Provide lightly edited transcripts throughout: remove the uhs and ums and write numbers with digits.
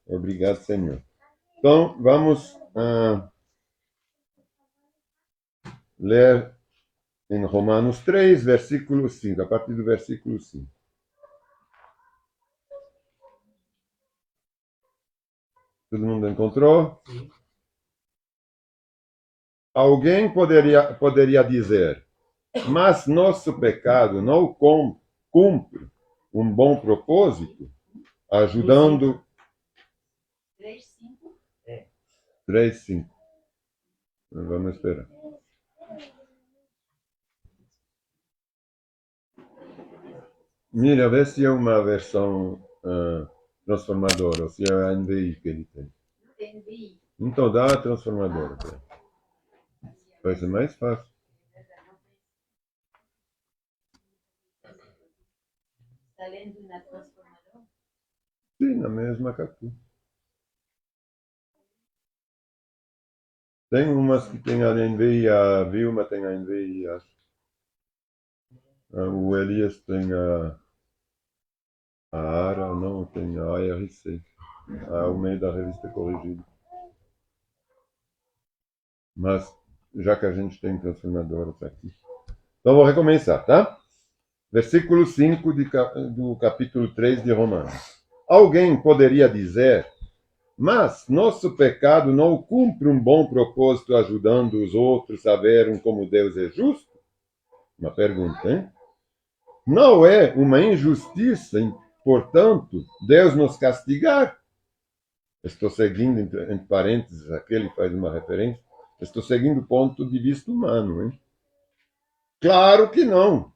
Obrigado, Senhor. Então, vamos ler em Romanos 3, versículo 5, a partir do versículo 5. Todo mundo encontrou? Sim. Alguém poderia dizer, mas nosso pecado não cumpre um bom propósito, ajudando... 3:5. 3:5. Vamos esperar. Mira, vê se é uma versão transformadora, ou se é a NVI que ele tem. Não tem NVI. Então dá a transformadora. Vai ser mais fácil. Está lendo na transformadora? Sim, na mesma catu. Tem umas que tem a NVI, a Vilma tem a NVI, acho. O Elias tem a ARA, não, tem a ARC. O meio da revista corrigida. Mas, já que a gente tem transformadoras aqui. Então, vou recomeçar, tá? Versículo 5 do capítulo 3 de Romanos. Alguém poderia dizer, mas nosso pecado não cumpre um bom propósito ajudando os outros a verem como Deus é justo? Uma pergunta, hein? Não é uma injustiça, portanto, Deus nos castigar? Estou seguindo, entre parênteses, aqui ele faz uma referência. Estou seguindo o ponto de vista humano, hein? Claro que não.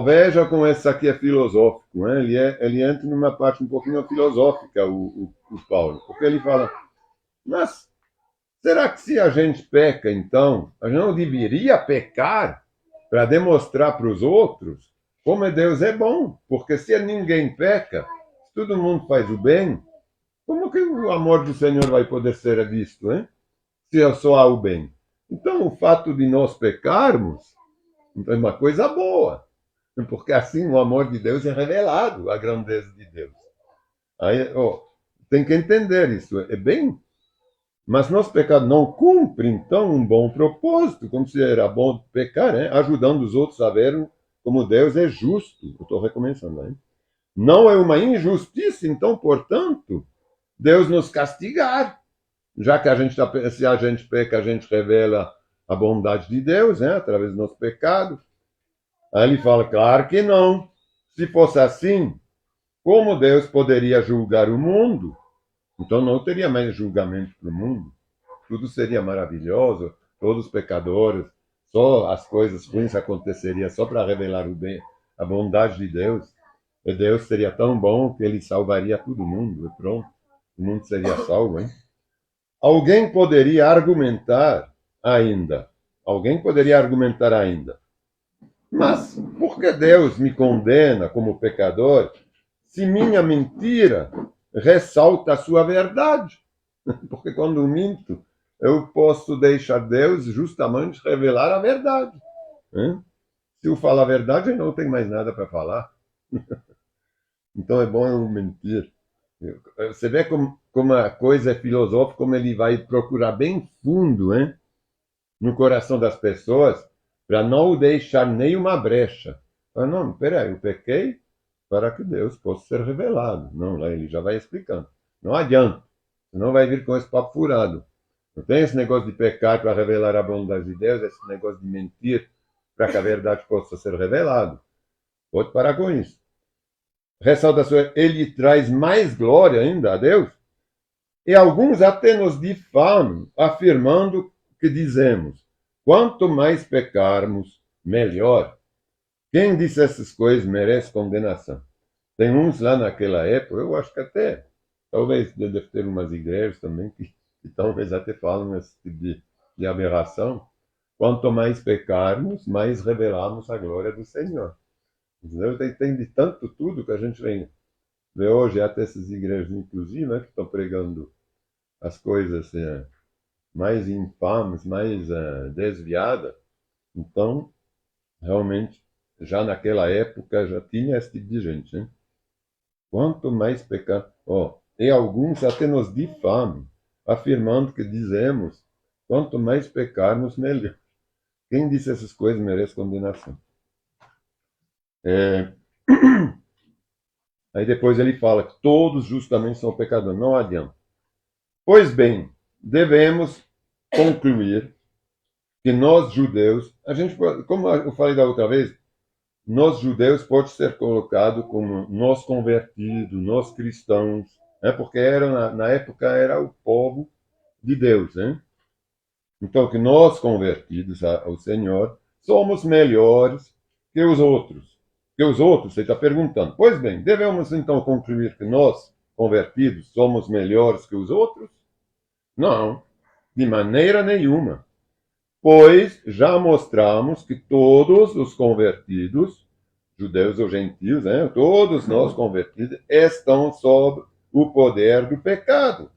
Veja como esse aqui é filosófico, né? Ele entra numa parte um pouquinho filosófica, o Paulo, porque ele fala, mas será que se a gente peca, então, a gente não deveria pecar para demonstrar para os outros como Deus é bom? Porque se ninguém peca, se todo mundo faz o bem, como que o amor do Senhor vai poder ser visto, hein? Se só há o bem. Então, o fato de nós pecarmos é uma coisa boa, porque assim o amor de Deus é revelado, a grandeza de Deus. Aí, tem que entender isso, é bem. Mas nosso pecado não cumpre, então, um bom propósito, como se era bom pecar, né? Ajudando os outros a verem como Deus é justo. Eu estou recomeçando, né? Não é uma injustiça, então, portanto, Deus nos castigar, já que se a gente peca, a gente revela a bondade de Deus, né? Através do nosso pecado. Aí ele fala, claro que não. Se fosse assim, como Deus poderia julgar o mundo? Então não teria mais julgamento para o mundo. Tudo seria maravilhoso, todos os pecadores, só as coisas ruins aconteceriam só para revelar o bem, a bondade de Deus. E Deus seria tão bom que ele salvaria todo mundo, e pronto, o mundo seria salvo, hein? Alguém poderia argumentar ainda, alguém poderia argumentar ainda, mas por que Deus me condena como pecador se minha mentira ressalta a sua verdade? Porque quando eu minto, eu posso deixar Deus justamente revelar a verdade. Hein? Se eu falar a verdade, eu não tenho mais nada para falar. Então é bom eu mentir. Você vê como a coisa é filosófica, como ele vai procurar bem fundo, hein? No coração das pessoas, para não deixar nenhuma brecha. Ah, não, peraí, eu pequei para que Deus possa ser revelado. Não, lá ele já vai explicando. Não adianta. Você não vai vir com esse papo furado. Não tem esse negócio de pecar para revelar a bondade de Deus, esse negócio de mentir para que a verdade possa ser revelada. Pode parar com isso. Ressalta sua, ele traz mais glória ainda a Deus. E alguns até nos difamam, afirmando que dizemos: quanto mais pecarmos, melhor. Quem disse essas coisas merece condenação. Tem uns lá naquela época, eu acho que até, talvez deve ter umas igrejas também que talvez até falam esse tipo de aberração. Quanto mais pecarmos, mais revelamos a glória do Senhor. Entendeu? Tem de tanto tudo que a gente vê hoje, até essas igrejas, inclusive, né, que estão pregando as coisas assim, mais infames, mais desviadas. Então, realmente, já naquela época já tinha esse tipo de gente, hein? Quanto mais pecar, e alguns até nos difamam, afirmando que dizemos, quanto mais pecarmos, melhor. Quem disse essas coisas merece condenação. Aí depois ele fala que todos justamente são pecadores, não adianta. Pois bem, devemos concluir que nós judeus, a gente, como eu falei da outra vez, nós judeus pode ser colocado como nós convertidos, nós cristãos, né? Porque na época era o povo de Deus, né? Então que nós convertidos ao Senhor somos melhores que os outros. Que os outros, você está perguntando. Pois bem, devemos então concluir que nós convertidos somos melhores que os outros? Não, de maneira nenhuma. Pois já mostramos que todos os convertidos, judeus ou gentios, né, todos nós convertidos, estão sob o poder do pecado,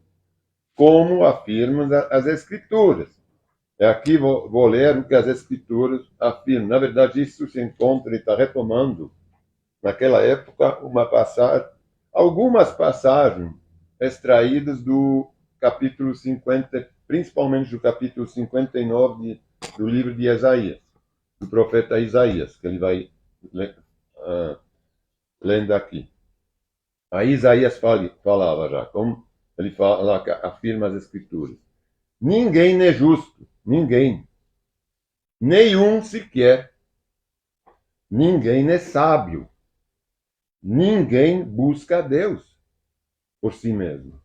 como afirmam as Escrituras. Aqui vou ler o que as Escrituras afirmam. Na verdade, isso se encontra, ele está retomando, naquela época, algumas passagens extraídas do capítulo 50, principalmente do capítulo 59 do livro de Isaías, do profeta Isaías, que ele vai lendo aqui. Aí Isaías falava já, como ele fala, afirma as Escrituras. Ninguém é justo, ninguém. Nenhum sequer. Ninguém é sábio. Ninguém busca Deus por si mesmo.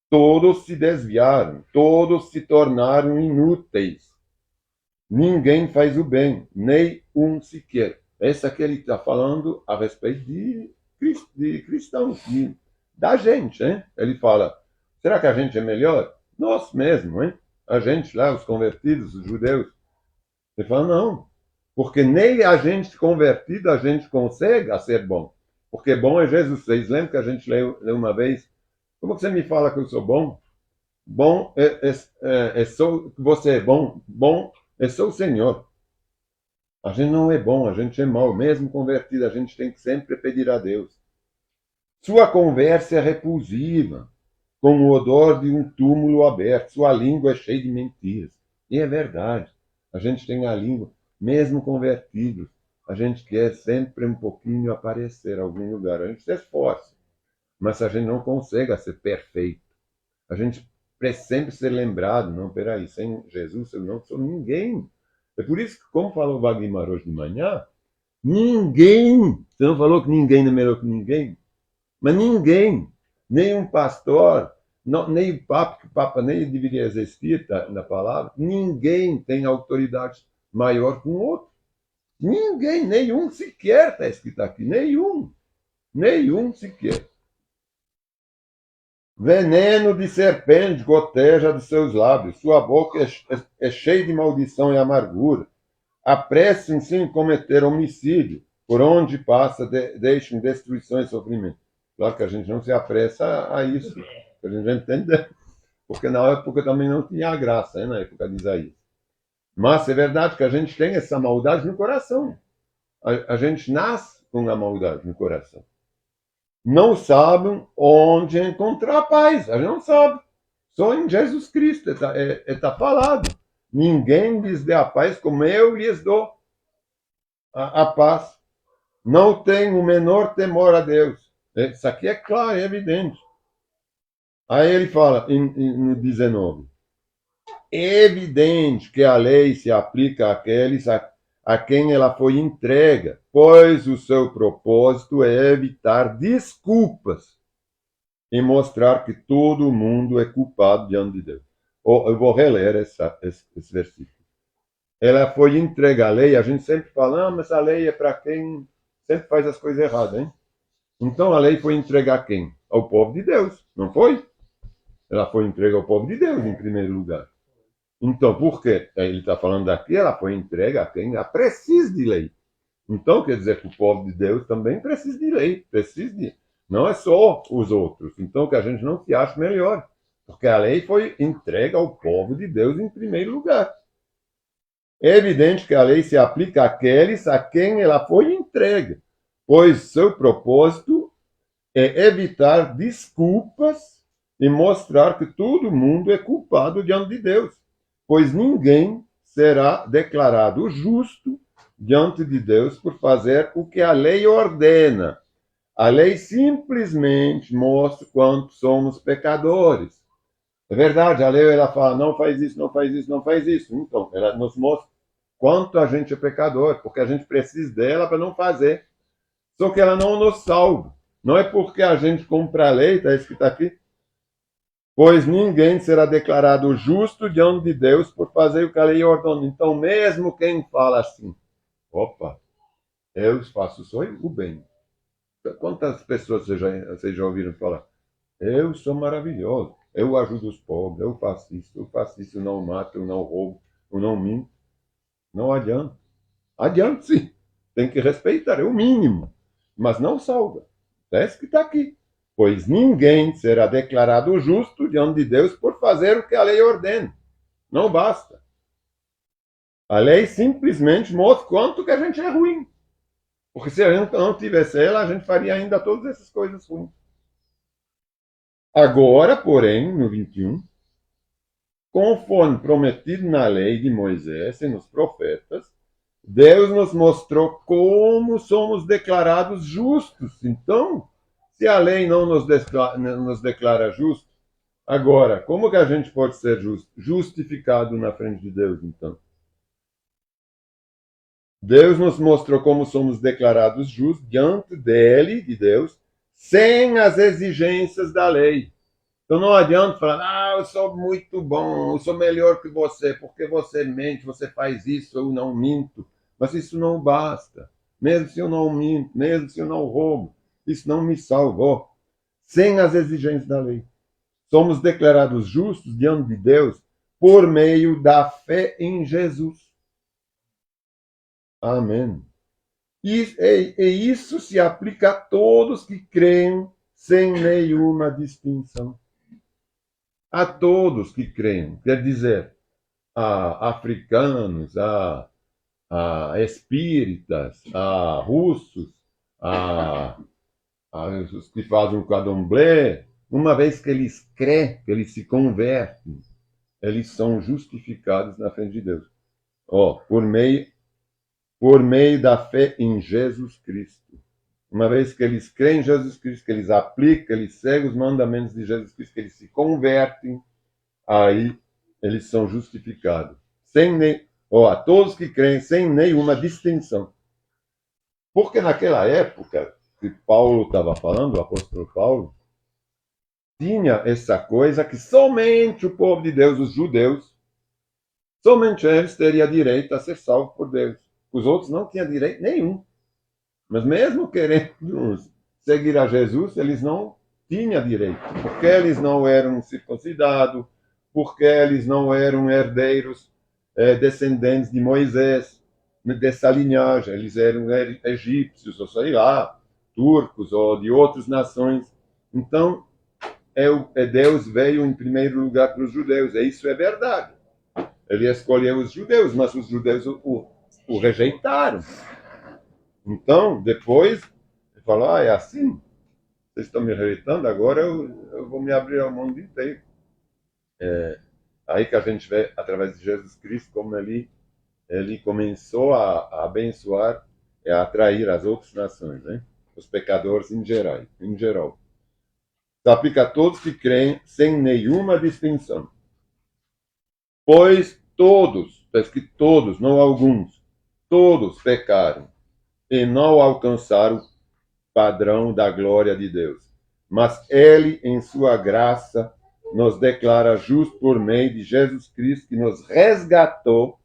Todos se desviaram, todos se tornaram inúteis. Ninguém faz o bem, nem um sequer. Essa que ele está falando a respeito de cristãos, da gente, hein? Ele fala, será que a gente é melhor? Nós mesmos, hein? A gente lá, os convertidos, os judeus. Ele fala, não, porque nem a gente convertido a gente consegue a ser bom. Porque bom é Jesus. Vocês lembram que a gente leu uma vez? Como que você me fala que eu sou bom? Bom você é bom. Bom é só o Senhor. A gente não é bom, a gente é mau. Mesmo convertido, a gente tem que sempre pedir a Deus. Sua conversa é repulsiva, com o odor de um túmulo aberto. Sua língua é cheia de mentiras. E é verdade. A gente tem a língua, mesmo convertidos. A gente quer sempre um pouquinho aparecer em algum lugar. A gente se esforça. Mas a gente não consegue ser perfeito. A gente precisa sempre ser lembrado. Não, peraí, sem Jesus eu não sou ninguém. É por isso que, como falou o Wagner hoje de manhã, ninguém, você não falou que ninguém é melhor que ninguém? Mas ninguém, nem um pastor, nem o Papa, que o Papa nem deveria existir na palavra, ninguém tem autoridade maior que o outro. Ninguém, nenhum sequer está escrito aqui, nenhum sequer. Veneno de serpente goteja dos seus lábios, sua boca é cheia de maldição e amargura. Apressem-se em cometer homicídio, por onde passa deixem destruição e sofrimento. Claro que a gente não se apressa a isso, a gente vai entender, porque na época também não tinha graça, né, na época de Isaías. Mas é verdade que a gente tem essa maldade no coração. A gente nasce com a maldade no coração. Não sabem onde encontrar paz. A gente não sabe. Só em Jesus Cristo está falado. Ninguém lhes dê a paz como eu lhes dou a paz. Não tem o menor temor a Deus. Isso aqui é claro, é evidente. Aí ele fala no 19. É evidente que a lei se aplica àqueles a quem ela foi entregue, pois o seu propósito é evitar desculpas e mostrar que todo mundo é culpado diante de Deus. Eu vou reler esse versículo. Ela foi entregue à lei, a gente sempre fala, mas a lei é para quem sempre faz as coisas erradas, hein? Então a lei foi entregue a quem? Ao povo de Deus, não foi? Ela foi entregue ao povo de Deus em primeiro lugar. Então, por quê? Ele está falando aqui, ela foi entregue a quem precisa de lei. Então, quer dizer que o povo de Deus também precisa de lei, não é só os outros. Então, que a gente não se ache melhor, porque a lei foi entregue ao povo de Deus em primeiro lugar. É evidente que a lei se aplica àqueles a quem ela foi entregue, pois seu propósito é evitar desculpas e mostrar que todo mundo é culpado diante de Deus, pois ninguém será declarado justo diante de Deus por fazer o que a lei ordena. A lei simplesmente mostra quanto somos pecadores. É verdade, a lei ela fala, não faz isso, não faz isso, não faz isso. Então, ela nos mostra quanto a gente é pecador, porque a gente precisa dela para não fazer. Só que ela não nos salva. Não é porque a gente cumpre a lei, está escrito aqui, pois ninguém será declarado justo diante de Deus por fazer o que a lei ordena. Então, mesmo quem fala assim, opa, eu faço só o bem. Quantas pessoas vocês já ouviram falar? Eu sou maravilhoso, eu ajudo os pobres, eu faço isso, eu não mato, eu não roubo, eu não minto. Não adianta. Adianta sim, tem que respeitar, é o mínimo, mas não salva. Parece que está aqui. Pois ninguém será declarado justo diante de Deus por fazer o que a lei ordena. Não basta. A lei simplesmente mostra quanto que a gente é ruim. Porque se a gente não tivesse ela, a gente faria ainda todas essas coisas ruins. Agora, porém, no 21, conforme prometido na lei de Moisés e nos profetas, Deus nos mostrou como somos declarados justos. Então, se a lei não nos declara justos, agora, como que a gente pode ser justificado na frente de Deus, então? Deus nos mostrou como somos declarados justos diante dele, de Deus, sem as exigências da lei. Então não adianta falar, eu sou muito bom, eu sou melhor que você, porque você mente, você faz isso, eu não minto. Mas isso não basta. Mesmo se eu não minto, mesmo se eu não roubo, isso não me salvou. Sem as exigências da lei. Somos declarados justos diante de Deus por meio da fé em Jesus. Amém. E isso se aplica a todos que creem sem nenhuma distinção. A todos que creem, quer dizer, a africanos, a espíritas, a russos, a os que fazem o candomblé, uma vez que eles creem, que eles se convertem, eles são justificados na frente de Deus. Por meio da fé em Jesus Cristo. Uma vez que eles creem em Jesus Cristo, que eles aplicam, eles seguem os mandamentos de Jesus Cristo, que eles se convertem, aí eles são justificados. A todos que creem, sem nenhuma distinção. Porque naquela época que Paulo estava falando, o apóstolo Paulo, tinha essa coisa que somente o povo de Deus, os judeus, somente eles teriam direito a ser salvos por Deus. Os outros não tinham direito nenhum. Mas mesmo querendo seguir a Jesus, eles não tinham direito. Porque eles não eram circuncidados, porque eles não eram herdeiros, descendentes de Moisés, dessa linhagem. Eles eram egípcios, ou sei lá, turcos, ou de outras nações. Então, Deus veio em primeiro lugar para os judeus. E isso é verdade. Ele escolheu os judeus, mas os judeus o rejeitaram. Então, depois, ele falou, é assim? Vocês estão me rejeitando, agora eu vou me abrir ao mundo inteiro. Aí que a gente vê, através de Jesus Cristo, como ele começou a abençoar e a atrair as outras nações, né? Os pecadores em geral. Se aplica a todos que creem, sem nenhuma distinção. Pois todos, está escrito todos, não alguns, todos pecaram e não alcançaram o padrão da glória de Deus. Mas Ele, em sua graça, nos declara justos por meio de Jesus Cristo, que nos resgatou.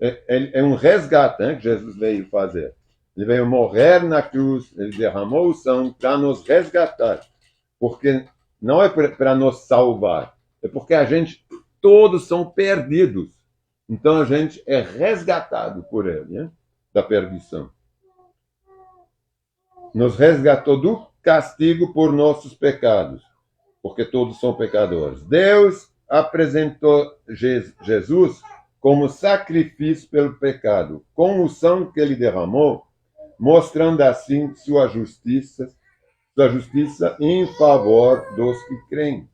É um resgate, né, que Jesus veio fazer. Ele veio morrer na cruz, ele derramou o sangue para nos resgatar. Porque não é para nos salvar, é porque todos são perdidos. Então a gente é resgatado por ele, né, da perdição. Nos resgatou do castigo por nossos pecados, porque todos são pecadores. Deus apresentou Jesus como sacrifício pelo pecado, com o sangue que ele derramou, mostrando assim sua justiça sua justiça em favor dos que creem.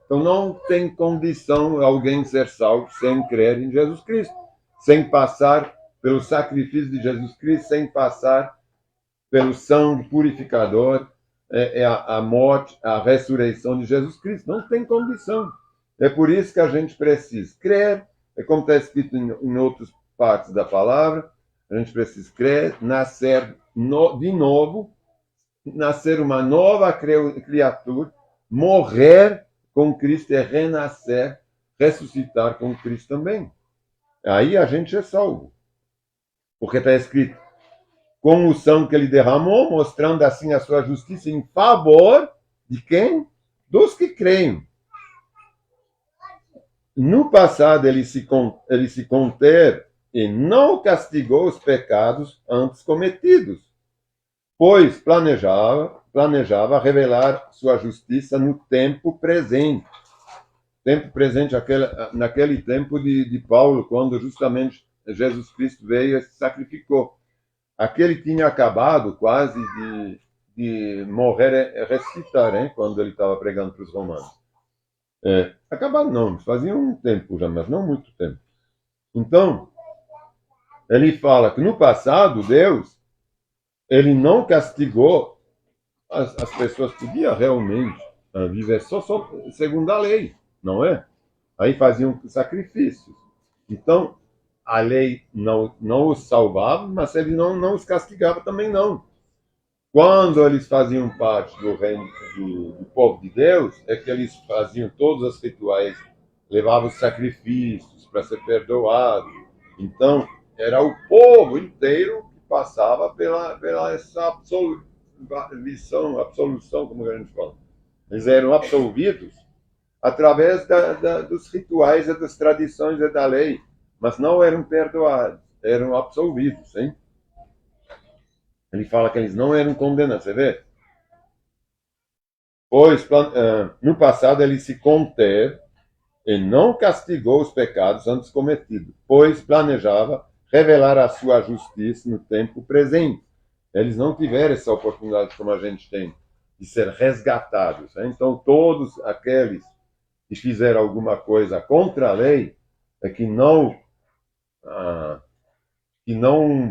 Então não tem condição alguém ser salvo sem crer em Jesus Cristo, sem passar pelo sacrifício de Jesus Cristo, sem passar pelo sangue purificador, a morte, a ressurreição de Jesus Cristo. Não tem condição. É por isso que a gente precisa crer, é como está escrito em outras partes da palavra, a gente precisa crer, nascer de novo, nascer uma nova criatura, morrer com Cristo é renascer, ressuscitar com Cristo também. Aí a gente é salvo. Porque está escrito, com o sangue que ele derramou, mostrando assim a sua justiça em favor de quem? Dos que creem. No passado ele se conteve e não castigou os pecados antes cometidos, pois planejava revelar sua justiça no tempo presente. Tempo presente naquele tempo de Paulo, quando justamente Jesus Cristo veio e se sacrificou. Aquele tinha acabado quase de morrer e ressuscitar, hein, quando ele estava pregando para os romanos. Acabado não, fazia um tempo já, mas não muito tempo. Então, ele fala que no passado, Deus, ele não castigou, as pessoas podiam realmente viver só segundo a lei, não é? Aí faziam sacrifícios. Então, a lei não os salvava, mas ele não os castigava também não. Quando eles faziam parte do reino do povo de Deus, é que eles faziam todos os rituais, levavam os sacrifícios para ser perdoado. Então, era o povo inteiro que passava pela essa absolução, como a gente fala. Eles eram absolvidos através dos rituais e das tradições e da lei, mas não eram perdoados, eram absolvidos, hein? Ele fala que eles não eram condenados, você vê? Pois, no passado, ele se conteve e não castigou os pecados antes cometidos, pois planejava revelar a sua justiça no tempo presente. Eles não tiveram essa oportunidade como a gente tem, de ser resgatados. Né? Então, todos aqueles que fizeram alguma coisa contra a lei, que não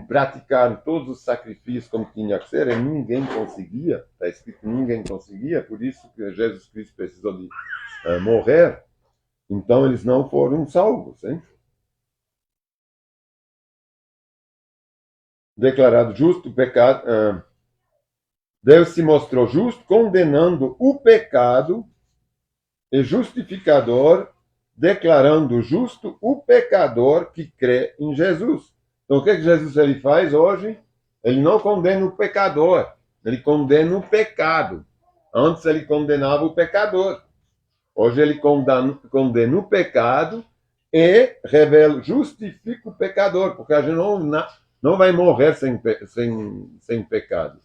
praticaram todos os sacrifícios como tinha que ser, e ninguém conseguia, está escrito que ninguém conseguia, por isso que Jesus Cristo precisou de morrer, então eles não foram salvos. Hein? Declarado justo, o pecado, Deus se mostrou justo, condenando o pecado, e justificador, declarando justo o pecador que crê em Jesus. Então, o que Jesus ele faz hoje? Ele não condena o pecador, ele condena o pecado. Antes ele condenava o pecador. Hoje ele condena o pecado e justifica o pecador, porque a gente não vai morrer sem pecados.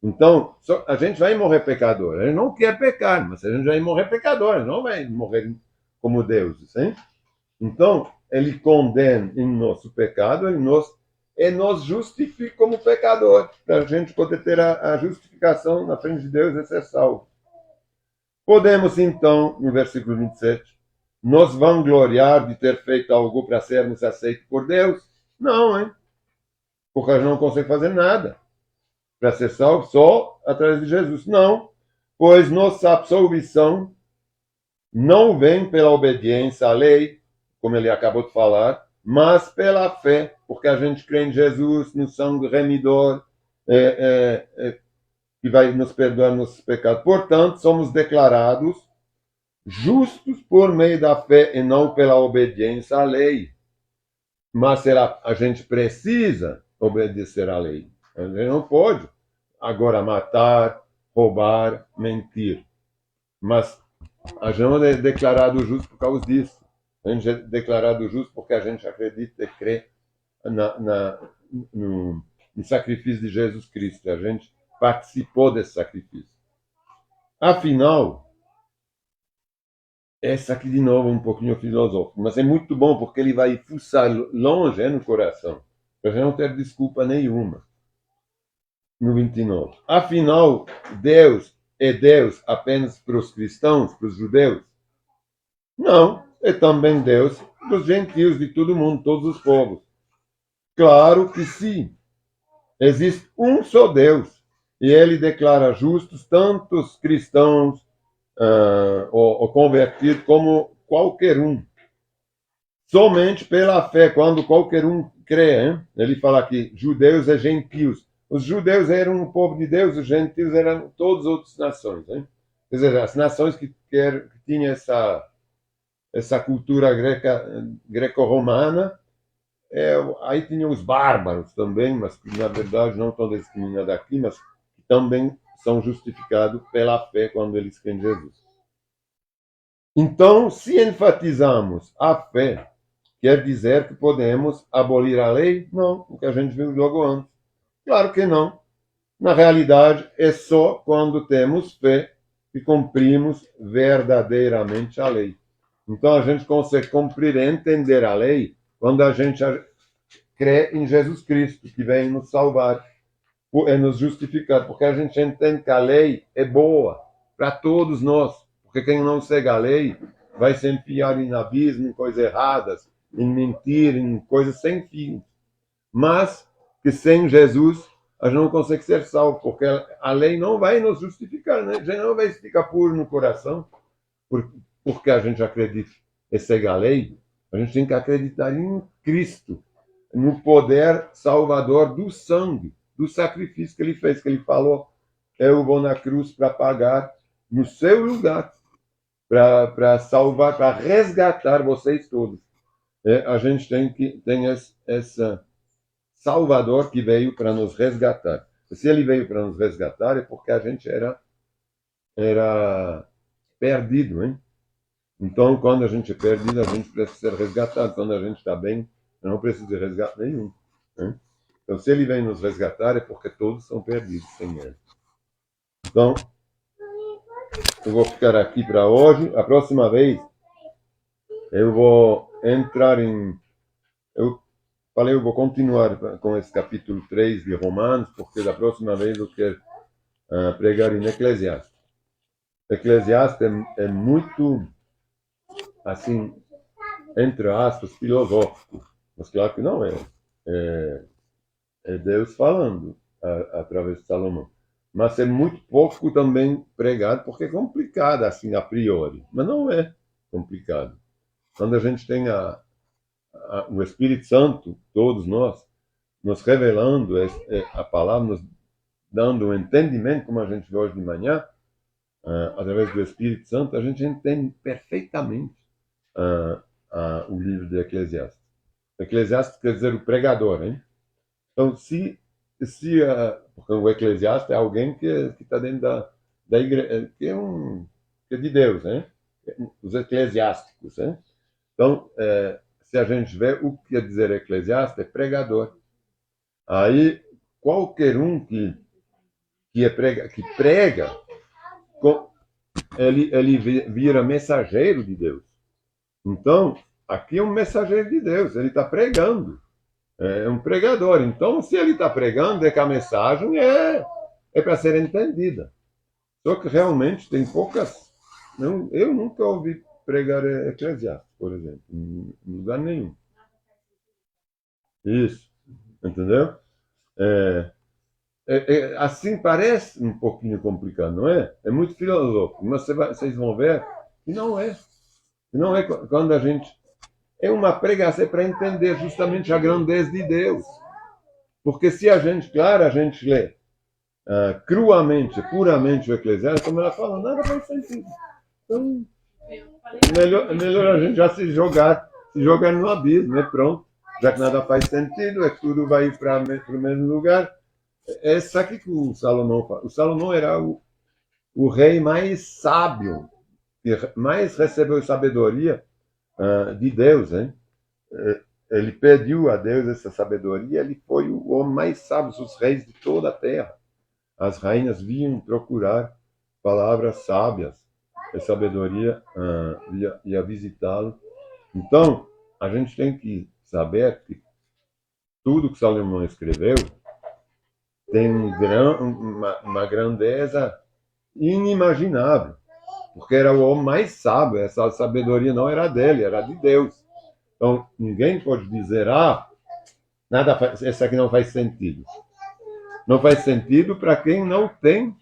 Então, a gente vai morrer pecador. Ele não quer pecar, mas a gente vai morrer pecador, ele não vai morrer como deuses. Hein? Então, ele condena em nosso pecado, e nos justifica como pecador, para a gente poder ter a justificação na frente de Deus e ser salvo. Podemos, então, no versículo 27, nos vangloriar de ter feito algo para sermos aceitos por Deus? Não, hein? Porque a gente não consegue fazer nada para ser salvo só através de Jesus. Não, pois nossa absolvição não vem pela obediência à lei, como ele acabou de falar, mas pela fé, porque a gente crê em Jesus, no sangue remidor, que vai nos perdoar nossos pecados. Portanto, somos declarados justos por meio da fé e não pela obediência à lei. Mas a gente precisa obedecer à lei. A gente não pode agora matar, roubar, mentir. Mas a gente não é declarado justo por causa disso. A gente é declarado justo porque a gente acredita e crê no sacrifício de Jesus Cristo. A gente participou desse sacrifício. Afinal, essa aqui de novo é um pouquinho filosófico, mas é muito bom porque ele vai fuçar longe no coração, para a gente não ter desculpa nenhuma. No 29. Afinal, Deus é Deus apenas para os cristãos, para os judeus? Não, é também Deus dos gentios, de todo mundo, todos os povos. Claro que sim. Existe um só Deus. E ele declara justos tanto os cristãos ou convertidos como qualquer um. Somente pela fé, quando qualquer um crê. Hein? Ele fala aqui, judeus e gentios. Os judeus eram o povo de Deus, os gentios eram todas as outras nações. Hein? Quer dizer, as nações que tinham essa cultura greco-romana, aí tinha os bárbaros também, mas que na verdade não estão discriminados aqui, mas que também são justificados pela fé quando eles creem em Jesus. Então, se enfatizamos a fé, quer dizer que podemos abolir a lei? Não, o que a gente viu logo antes. Claro que não. Na realidade, é só quando temos fé que cumprimos verdadeiramente a lei. Então, a gente consegue cumprir e entender a lei quando a gente crê em Jesus Cristo, que vem nos salvar e nos justificar, porque a gente entende que a lei é boa para todos nós, porque quem não segue a lei vai se enfiar em abismo, em coisas erradas, em mentir, em coisas sem fim. Mas que sem Jesus a gente não consegue ser salvo, porque a lei não vai nos justificar, né? A gente não vai ficar puro no coração, porque a gente acredita e segue a lei. A gente tem que acreditar em Cristo, no poder salvador do sangue, do sacrifício que ele fez, que ele falou, eu vou na cruz para pagar no seu lugar, para salvar, para resgatar vocês todos. A gente tem esse Salvador que veio para nos resgatar. Se ele veio para nos resgatar, é porque a gente era perdido, hein? Então, quando a gente é perdido, a gente precisa ser resgatado. Quando a gente está bem, não precisa de resgate nenhum. Hein? Então, se ele vem nos resgatar, é porque todos são perdidos sem ele. Então, eu vou ficar aqui para hoje. A próxima vez, eu vou entrar em... eu vou continuar com esse capítulo 3 de Romanos, porque da próxima vez eu quero pregar em Eclesiastes. Eclesiastes é muito, assim, entre aspas, filosófico. Mas claro que não é. É Deus falando através de Salomão. Mas é muito pouco também pregado, porque é complicado, assim, a priori. Mas não é complicado. Quando a gente tem o Espírito Santo, todos nós, nos revelando a palavra, nos dando um entendimento, como a gente vê hoje de manhã, através do Espírito Santo, a gente entende perfeitamente o livro de Eclesiastes. Eclesiastes quer dizer o pregador, hein? Então, porque o Eclesiastes é alguém que está dentro da igreja, que é de Deus, né? Os eclesiásticos, né? Então, se a gente vê o que quer dizer Eclesiastes, é pregador. Aí, qualquer um que prega, ele vira mensageiro de Deus. Então, aqui é um mensageiro de Deus, ele está pregando. É um pregador. Então, se ele está pregando, é que a mensagem é para ser entendida. Só que realmente tem poucas... eu nunca ouvi pregar Eclesiastes, por exemplo, em lugar nenhum. Isso, entendeu? Assim parece um pouquinho complicado, não é? É muito filosófico, mas vocês vão ver que não é. Que não é quando a gente... É uma pregação para entender justamente a grandeza de Deus. Porque se a gente lê cruamente, puramente o Eclesiastes, como ela fala, nada faz sentido. Então, melhor a gente já se jogar no abismo, pronto. Já que nada faz sentido, tudo vai para o mesmo lugar. É isso aqui que o Salomão fala. O Salomão era o rei mais sábio, que mais recebeu sabedoria de Deus, hein? Ele pediu a Deus essa sabedoria, ele foi o homem mais sábio dos reis de toda a terra. As rainhas vinham procurar palavras sábias e sabedoria, ia visitá-lo. Então, a gente tem que saber que tudo que Salomão escreveu tem uma grandeza inimaginável, porque era o homem mais sábio, essa sabedoria não era dele, era de Deus. Então, ninguém pode dizer, nada faz, essa aqui não faz sentido. Não faz sentido para quem não tem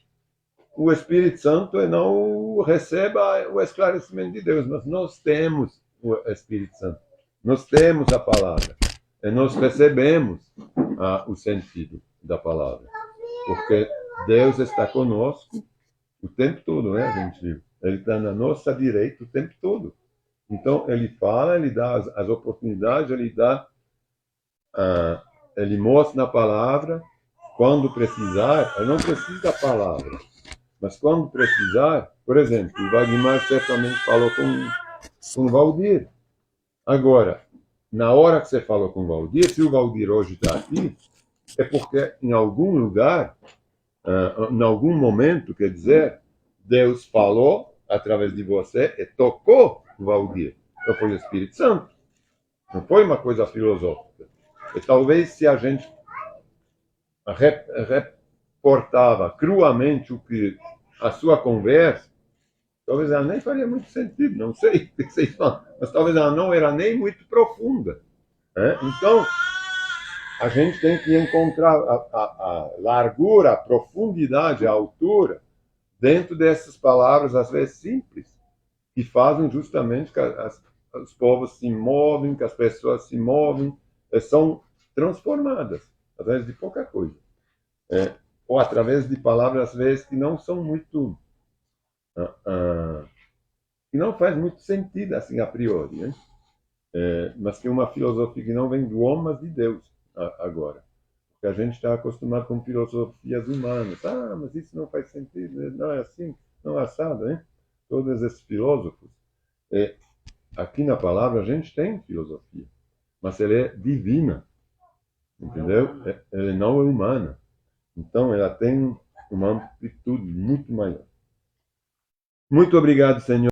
o Espírito Santo e não receba o esclarecimento de Deus. Mas nós temos o Espírito Santo, nós temos a palavra, e nós recebemos o sentido da palavra, porque Deus está conosco o tempo todo, né, gente? Ele está na nossa direita o tempo todo. Então, ele fala, ele dá as oportunidades, ele mostra na palavra. Quando precisar, ele não precisa da palavra, mas quando precisar, por exemplo, o Wagner certamente falou com o Valdir. Agora, na hora que você falou com o Valdir, se o Valdir hoje está aqui, é porque em algum lugar, em algum momento, quer dizer, Deus falou através de você e tocou o Valdir. Então foi o Espírito Santo. Não foi uma coisa filosófica. E talvez se a gente reportava cruamente a sua conversa, talvez ela nem faria muito sentido, não sei o que vocês falam, mas talvez ela não era nem muito profunda. Né? Então, a gente tem que encontrar a largura, a profundidade, a altura dentro dessas palavras, às vezes simples, que fazem justamente que os povos se movem, que as pessoas se movem, são transformadas através de pouca coisa. Ou através de palavras, às vezes, que não são muito... que não faz muito sentido, assim, a priori, né? Mas que é uma filosofia que não vem do homem, mas de Deus, agora. Porque a gente está acostumado com filosofias humanas. Mas isso não faz sentido, não é assim, não é assado, né? Todos esses filósofos. Aqui na palavra a gente tem filosofia, mas ela é divina, entendeu? Ela não é humana. Então ela tem uma amplitude muito maior. Muito obrigado, Senhor.